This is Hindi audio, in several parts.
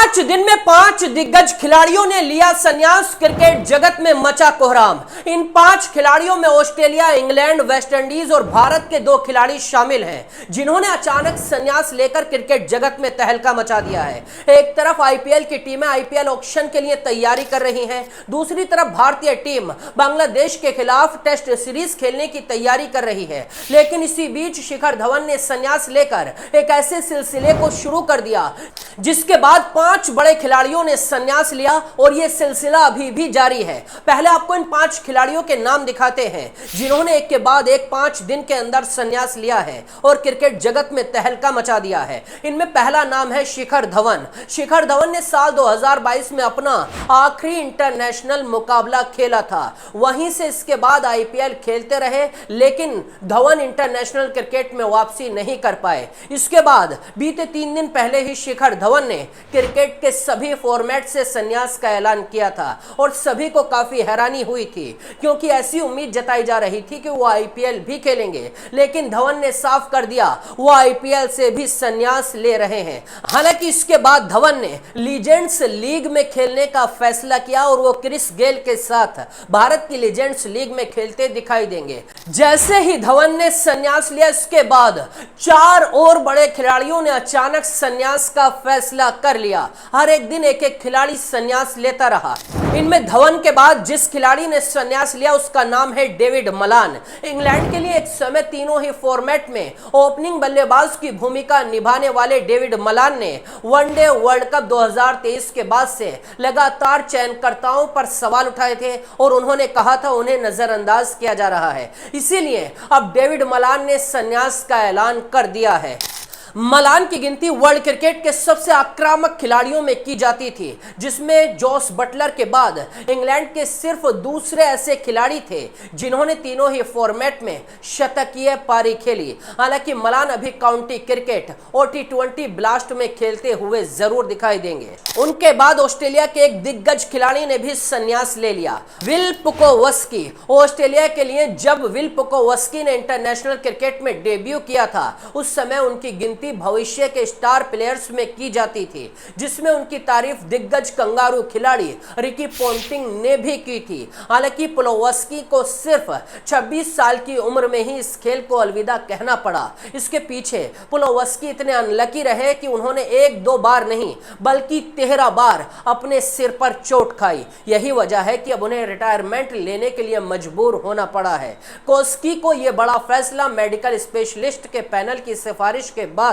5 दिन में 5 दिग्गज खिलाड़ियों ने लिया संन्यास। क्रिकेट जगत में मचा कोहराम। इन 5 खिलाड़ियों में ऑस्ट्रेलिया, इंग्लैंड, वेस्टइंडीज और भारत के 2 खिलाड़ी शामिल हैं, जिन्होंने अचानक संन्यास लेकर क्रिकेट जगत में तहलका मचा दिया है। एक तरफ आईपीएल की टीमें आईपीएल ऑक्शन के लिए तैयारी कर रही हैं, दूसरी तरफ भारतीय टीम बांग्लादेश के खिलाफ टेस्ट सीरीज खेलने की तैयारी कर रही है। लेकिन इसी बीच शिखर धवन ने संन्यास लेकर एक ऐसे सिलसिले को शुरू कर दिया जिसके बाद 5 बड़े खिलाड़ियों ने संन्यास लिया और यह सिलसिला अभी भी जारी है। पहले आपको इन 5 खिलाड़ियों के नाम दिखाते हैं जिन्होंने एक के बाद एक 5 दिन के अंदर संन्यास लिया है और क्रिकेट जगत में तहलका मचा दिया है। इनमें पहला नाम है शिखर धवन। शिखर धवन ने साल 2022 में अपना आखिरी इंटरनेशनल मुकाबला खेला था। वहीं से इसके बाद आईपीएल खेलते रहे, लेकिन धवन इंटरनेशनल क्रिकेट में वापसी नहीं कर पाए। इसके बाद बीते 3 दिन पहले ही शिखर धवन ने क्रिकेट के सभी फॉर्मेट से संन्यास का ऐलान किया था और सभी को काफी हैरानी हुई थी, क्योंकि ऐसी उम्मीद जताई जा रही थी कि वो आईपीएल भी खेलेंगे। लेकिन धवन ने साफ कर दिया वो आईपीएल से भी संन्यास ले रहे हैं। हालांकि इसके बाद धवन ने लीजेंड्स लीग में खेलने का फैसला किया और वो क्रिस गेल के साथ भारत की लीजेंड्स लीग में खेलते दिखाई देंगे। जैसे ही धवन ने संन्यास लिया, इसके बाद 4 और बड़े खिलाड़ियों ने अचानक संन्यास का फैसला कर लिया। हर एक दिन एक एक खिलाड़ी संन्यास लेता रहा। इनमें धवन के बाद जिस खिलाड़ी ने संन्यास लिया उसका नाम है डेविड मलान। इंग्लैंड के लिए एक समय तीनों ही फॉर्मेट में ओपनिंग बल्लेबाज की भूमिका निभाने वाले डेविड मलान ने वनडे वर्ल्ड कप 2023 के बाद से लगातार चयनकर्ताओं पर सवाल उठाए थे और उन्होंने कहा था उन्हें नजरअंदाज किया जा रहा है। इसीलिए अब डेविड मलान ने संन्यास का ऐलान कर दिया है। मलान की गिनती वर्ल्ड क्रिकेट के सबसे आक्रामक खिलाड़ियों में की जाती थी, जिसमें जॉस बटलर के बाद इंग्लैंड के सिर्फ दूसरे ऐसे खिलाड़ी थे जिन्होंने तीनों ही फॉर्मेट में शतकीय पारी खेली। हालांकि मलान अभी काउंटी क्रिकेट और T20 ब्लास्ट में खेलते हुए जरूर दिखाई देंगे। उनके बाद ऑस्ट्रेलिया के एक दिग्गज खिलाड़ी ने भी संन्यास ले लिया, विल पुकोवस्की। ऑस्ट्रेलिया के लिए जब विल पुकोवस्की ने इंटरनेशनल क्रिकेट में डेब्यू किया था, उस समय उनकी गिनती भविष्य के स्टार प्लेयर्स में की जाती थी, जिसमें उनकी तारीफ दिग्गज कंगारू खिलाड़ी रिकी पोंटिंग ने भी की थी। हालांकि पुकोवस्की को सिर्फ 26 साल की उम्र में ही इस खेल को अलविदा कहना पड़ा। इसके पीछे पुकोवस्की इतने अनलकी रहे कि उन्होंने 1-2 बार नहीं बल्कि 13 बार अपने सिर पर चोट खाई। यही वजह है कि अब उन्हें रिटायरमेंट लेने के लिए मजबूर होना पड़ा है। कोस्की को यह बड़ा फैसला मेडिकल स्पेशलिस्ट के पैनल की सिफारिश के बाद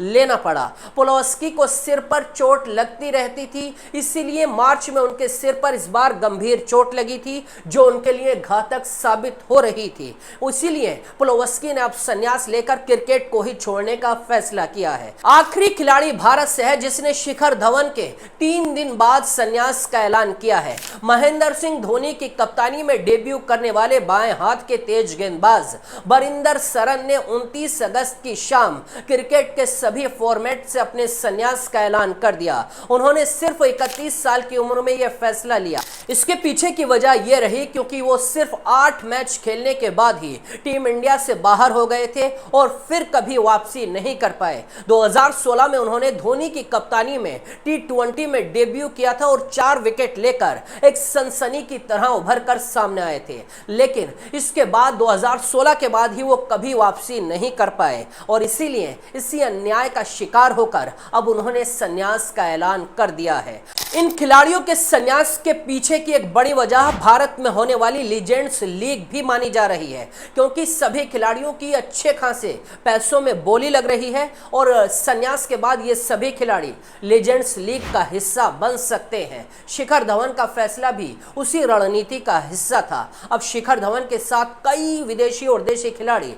लेना पड़ा। पुकोवस्की को सिर पर चोट लगती रहती थी, इसीलिए मार्च में उनके सिर पर इस बार गंभीर चोट लगी थी जो उनके लिए घातक साबित हो रही थी। इसीलिए पुकोवस्की ने अब संन्यास लेकर क्रिकेट को ही छोड़ने का फैसला किया है। आखिरी खिलाड़ी भारत से है जिसने शिखर धवन के 3 दिन बाद संन्यास का ऐलान किया है। महेंद्र सिंह धोनी की कप्तानी में डेब्यू करने वाले बाएं हाथ के तेज गेंदबाज बरिंदर सरन ने 29 अगस्त की शाम क्रिकेट के सभी फॉर्मेट से अपने संन्यास का ऐलान कर दिया। उन्होंने सिर्फ 31 साल की उम्र में यह फैसला लिया। इसके पीछे की वजह यह रही क्योंकि वो सिर्फ 8 मैच खेलने के बाद ही टीम इंडिया से बाहर हो गए थे और फिर कभी वापसी नहीं कर पाए। 2016 में उन्होंने धोनी की कप्तानी में T20 में डेब्यू किया था और 4 विकेट लेकर एक सनसनी की तरह उभर कर सामने आए थे। लेकिन इसके बाद 2016 के बाद ही वो कभी वापसी नहीं कर पाए और इसीलिए इसी अन्याय का शिकार होकर अब उन्होंने संन्यास का ऐलान कर दिया है। इन खिलाड़ियों के संन्यास के पीछे की एक बड़ी वजह भारत में होने वाली लीजेंड्स लीग भी मानी जा रही है, क्योंकि सभी खिलाड़ियों की अच्छे खासे पैसों में बोली लग रही है और संन्यास के बाद ये सभी खिलाड़ी लीजेंड्स लीग का हिस्सा बन सकते हैं। शिखर धवन का फैसला भी उसी रणनीति का हिस्सा था। अब शिखर धवन के साथ कई विदेशी और देशी खिलाड़ी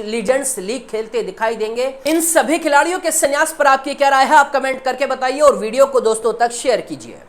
लीजेंड्स लीग खेलते दिखाई देंगे। इन सभी खिलाड़ियों के संन्यास पर आपकी क्या राय है, आप कमेंट करके बताइए और वीडियो को दोस्तों तक शेयर कीजिए।